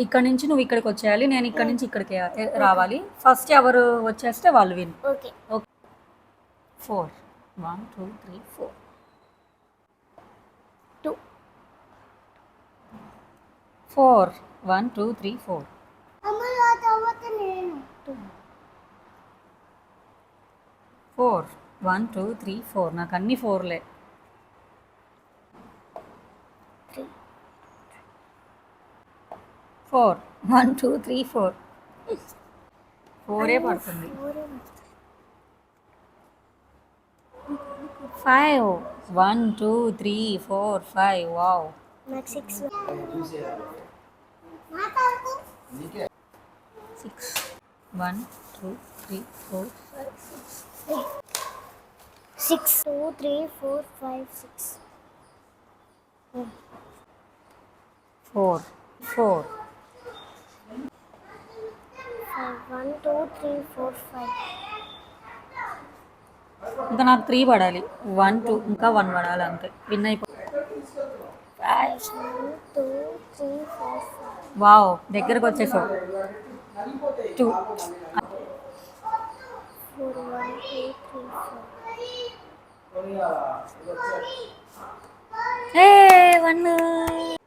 ఇక్కడ నుంచి నువ్వు ఇక్కడికి వచ్చేయాలి, నేను ఇక్కడ నుంచి ఇక్కడికి రావాలి. ఫస్ట్ ఎవరు వచ్చేస్తే వాళ్ళు విన్. ఓకే. ఓకే. 4 1 2 3 4 2 4 1 2 3 4 అమ్మ ఆ తర్వాత నేను 4 1 2 3 4 నాకు అన్ని 4లే. 3 4 1 2 3 4 4ఏ పడుతుంది. 5 1 2 3 4 5 వావ్. నాకు 6 6 1 2 3 4 5 6 2 3 4 5 6 4 4 1 2 3 4 5 ఇంకా నాకు 3 పడాలి. 1 2 ఇంకా 1 పడాలి అంతే. విన్ అయిపో. 1 2 3 4 5 వావ్ దగ్గరకు వచ్చేసావు. 2 4 1 2 3 4 ఏ 1